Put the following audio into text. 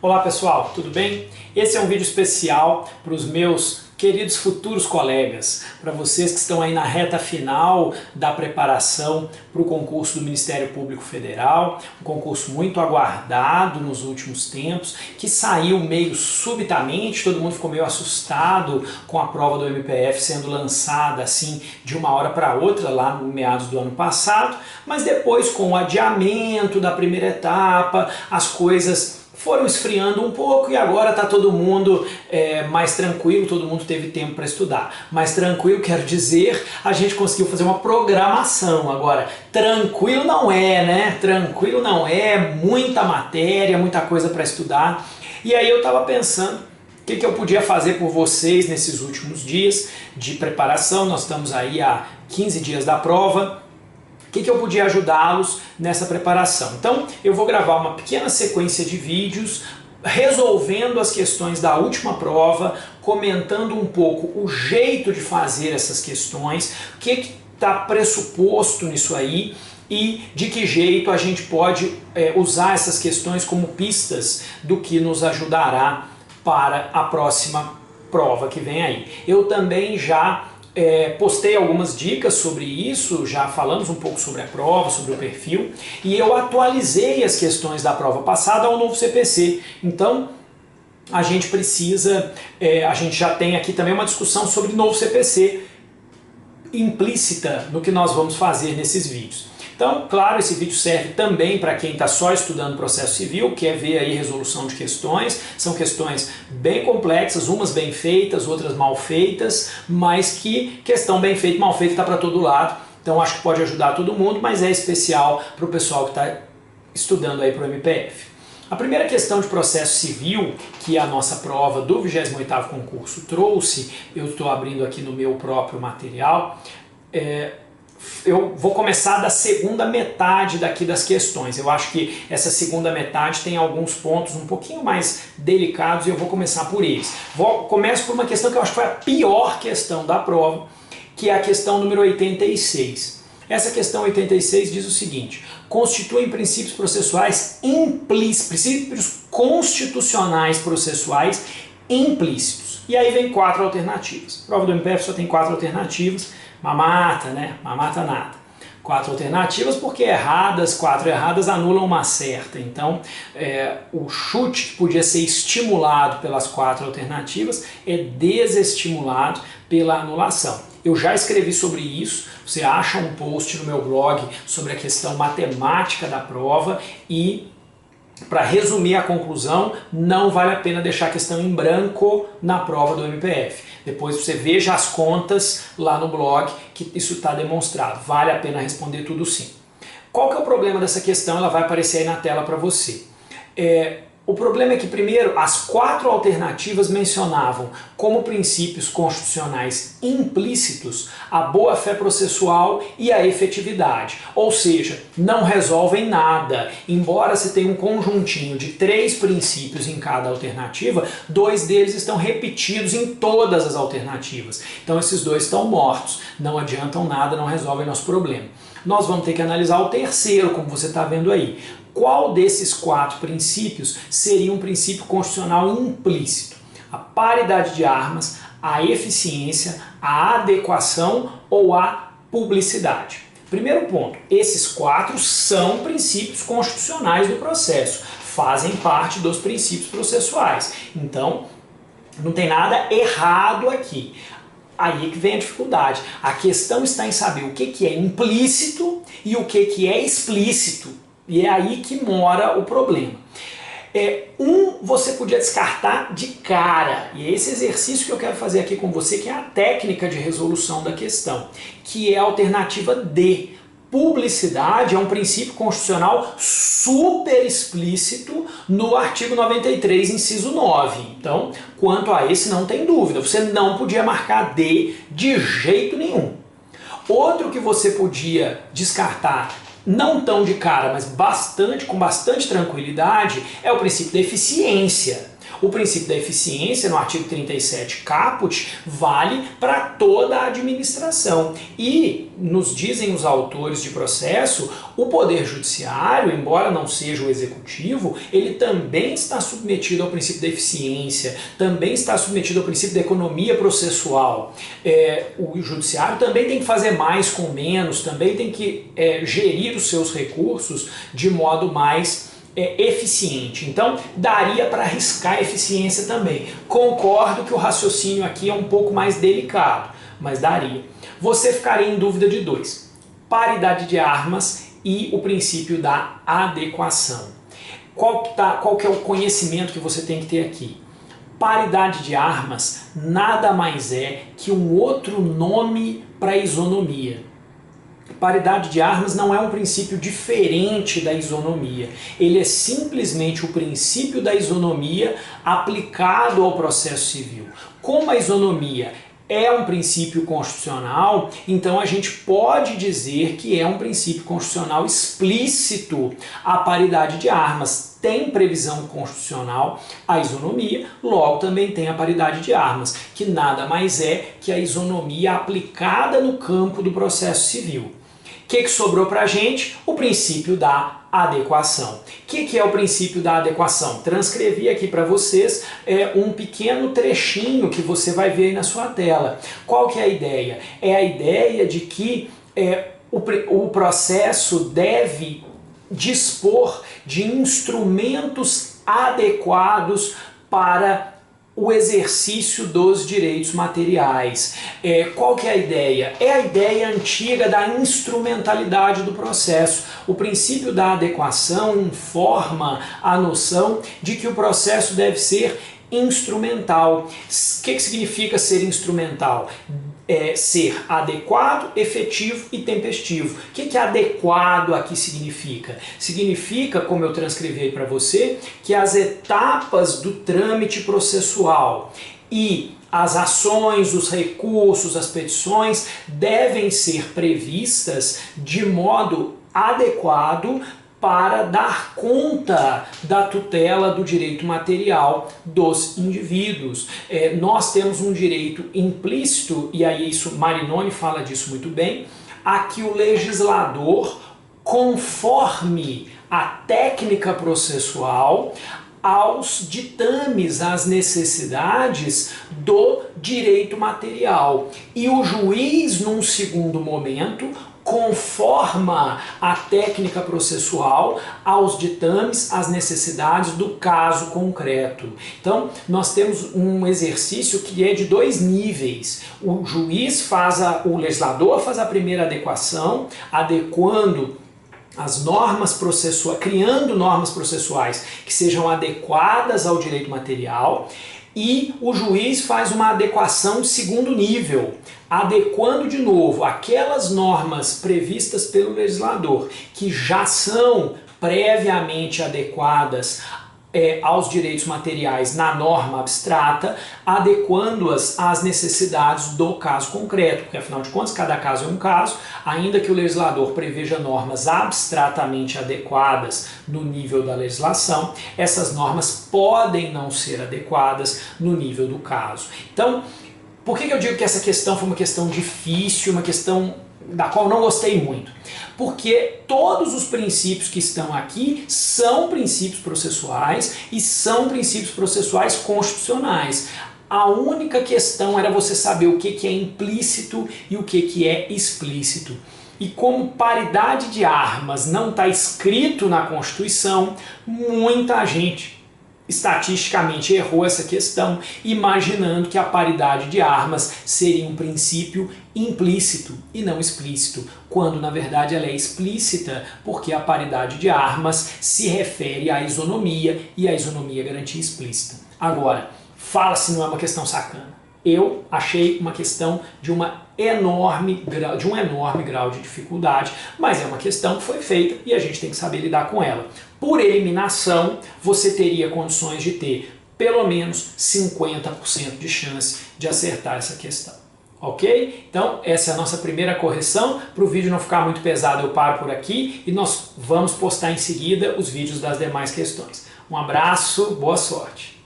Olá pessoal, tudo bem? Esse é um vídeo especial para os meus queridos futuros colegas, para vocês que estão aí na reta final da preparação para o concurso do Ministério Público Federal, um concurso muito aguardado nos últimos tempos, que saiu meio subitamente, todo mundo ficou meio assustado com a prova do MPF sendo lançada assim de uma hora para outra lá no meados do ano passado, mas depois com o adiamento da primeira etapa, as coisas foram esfriando um pouco e agora está todo mundo mais tranquilo, todo mundo teve tempo para estudar. Mais tranquilo, quero dizer, a gente conseguiu fazer uma programação. Agora, tranquilo não é, né? Tranquilo não é, muita matéria, muita coisa para estudar. E aí eu estava pensando o que eu podia fazer por vocês nesses últimos dias de preparação. Nós estamos aí há 15 dias da prova. O que eu podia ajudá-los nessa preparação? Então eu vou gravar uma pequena sequência de vídeos resolvendo as questões da última prova, comentando um pouco o jeito de fazer essas questões, o que está pressuposto nisso aí e de que jeito a gente pode usar essas questões como pistas do que nos ajudará para a próxima prova que vem aí. Eu também já postei algumas dicas sobre isso, já falamos um pouco sobre a prova, sobre o perfil, e eu atualizei as questões da prova passada ao novo CPC. Então a gente precisa, a gente já tem aqui também uma discussão sobre novo CPC implícita no que nós vamos fazer nesses vídeos. Então, claro, esse vídeo serve também para quem está só estudando processo civil, quer ver aí resolução de questões. São questões bem complexas, umas bem feitas, outras mal feitas, mas que questão bem feita e mal feita está para todo lado. Então acho que pode ajudar todo mundo, mas é especial para o pessoal que está estudando aí para o MPF. A primeira questão de processo civil, que a nossa prova do 28º concurso trouxe, eu estou abrindo aqui no meu próprio material, eu vou começar da segunda metade daqui das questões. Eu acho que essa segunda metade tem alguns pontos um pouquinho mais delicados e eu vou começar por eles. Começo por uma questão que eu acho que foi a pior questão da prova, que é a questão número 86. Essa questão 86 diz o seguinte: constituem princípios processuais implícitos, princípios constitucionais processuais implícitos. E aí vem 4 alternativas. A prova do MPF só tem 4 alternativas. Mamata, né? Mamata nada. 4 alternativas porque erradas, 4 erradas anulam uma certa. Então, o chute que podia ser estimulado pelas 4 alternativas é desestimulado pela anulação. Eu já escrevi sobre isso, você acha um post no meu blog sobre a questão matemática da prova e, para resumir a conclusão, não vale a pena deixar a questão em branco na prova do MPF. Depois você veja as contas lá no blog que isso está demonstrado. Vale a pena responder tudo sim. Qual que é o problema dessa questão? Ela vai aparecer aí na tela para você. O problema é que, primeiro, as 4 alternativas mencionavam como princípios constitucionais implícitos a boa-fé processual e a efetividade. Ou seja, não resolvem nada. Embora você tenha um conjuntinho de 3 princípios em cada alternativa, 2 deles estão repetidos em todas as alternativas. Então esses 2 estão mortos, não adiantam nada, não resolvem nosso problema. Nós vamos ter que analisar o terceiro, como você está vendo aí. Qual desses 4 princípios seria um princípio constitucional implícito? A paridade de armas, a eficiência, a adequação ou a publicidade? Primeiro ponto, esses 4 são princípios constitucionais do processo, fazem parte dos princípios processuais. Então, não tem nada errado aqui. Aí que vem a dificuldade. A questão está em saber o que é implícito e o que é explícito. E é aí que mora o problema. Você podia descartar de cara, e é esse exercício que eu quero fazer aqui com você, que é a técnica de resolução da questão, que é a alternativa D. Publicidade é um princípio constitucional super explícito no artigo 93, inciso 9. Então, quanto a esse não tem dúvida, você não podia marcar D de jeito nenhum. Outro que você podia descartar, não tão de cara, mas com bastante tranquilidade, é o princípio da eficiência. O princípio da eficiência, no artigo 37 caput, vale para toda a administração. E, nos dizem os autores de processo, o Poder Judiciário, embora não seja o Executivo, ele também está submetido ao princípio da eficiência, também está submetido ao princípio da economia processual. O Judiciário também tem que fazer mais com menos, também tem que gerir os seus recursos de modo mais eficiente. Então, daria para arriscar a eficiência também. Concordo que o raciocínio aqui é um pouco mais delicado, mas daria. Você ficaria em dúvida de dois: paridade de armas e o princípio da adequação. Qual que é o conhecimento que você tem que ter aqui? Paridade de armas nada mais é que um outro nome para isonomia. Paridade de armas não é um princípio diferente da isonomia. Ele é simplesmente o princípio da isonomia aplicado ao processo civil. Como a isonomia é um princípio constitucional, então a gente pode dizer que é um princípio constitucional explícito a paridade de armas. Tem previsão constitucional a isonomia, logo também tem a paridade de armas, que nada mais é que a isonomia aplicada no campo do processo civil. O que sobrou para a gente? O princípio da adequação. O que é o princípio da adequação? Transcrevi aqui para vocês um pequeno trechinho que você vai ver aí na sua tela. Qual que é a ideia? É a ideia de que o processo deve dispor de instrumentos adequados para o exercício dos direitos materiais. Qual que é a ideia? É a ideia antiga da instrumentalidade do processo. O princípio da adequação informa a noção de que o processo deve ser instrumental. O que significa ser instrumental? Ser adequado, efetivo e tempestivo. O que adequado aqui significa? Significa, como eu transcrevi para você, que as etapas do trâmite processual e as ações, os recursos, as petições devem ser previstas de modo adequado para dar conta da tutela do direito material dos indivíduos. Nós temos um direito implícito, e aí Marinoni fala disso muito bem, a que o legislador conforme a técnica processual aos ditames, às necessidades do direito material. E o juiz, num segundo momento, conforma a técnica processual aos ditames, às necessidades do caso concreto. Então, nós temos um exercício que é de dois níveis. O juiz o legislador faz a primeira adequação, adequando as normas processuais, criando normas processuais que sejam adequadas ao direito material, e o juiz faz uma adequação de segundo nível, adequando de novo aquelas normas previstas pelo legislador que já são previamente adequadas aos direitos materiais na norma abstrata, adequando-as às necessidades do caso concreto, porque afinal de contas cada caso é um caso, ainda que o legislador preveja normas abstratamente adequadas no nível da legislação, essas normas podem não ser adequadas no nível do caso. Então, por que eu digo que essa questão foi uma questão difícil, uma questão da qual não gostei muito? Porque todos os princípios que estão aqui são princípios processuais e são princípios processuais constitucionais. A única questão era você saber o que é implícito e o que é explícito. E como paridade de armas não está escrito na Constituição, muita gente estatisticamente errou essa questão, imaginando que a paridade de armas seria um princípio implícito e não explícito, quando na verdade ela é explícita, porque a paridade de armas se refere à isonomia e a isonomia é garantia explícita. Agora, fala se não é uma questão sacana. Eu achei uma questão de um enorme grau de dificuldade, mas é uma questão que foi feita e a gente tem que saber lidar com ela. Por eliminação, você teria condições de ter pelo menos 50% de chance de acertar essa questão. Ok? Então, essa é a nossa primeira correção. Para o vídeo não ficar muito pesado, eu paro por aqui e nós vamos postar em seguida os vídeos das demais questões. Um abraço, boa sorte!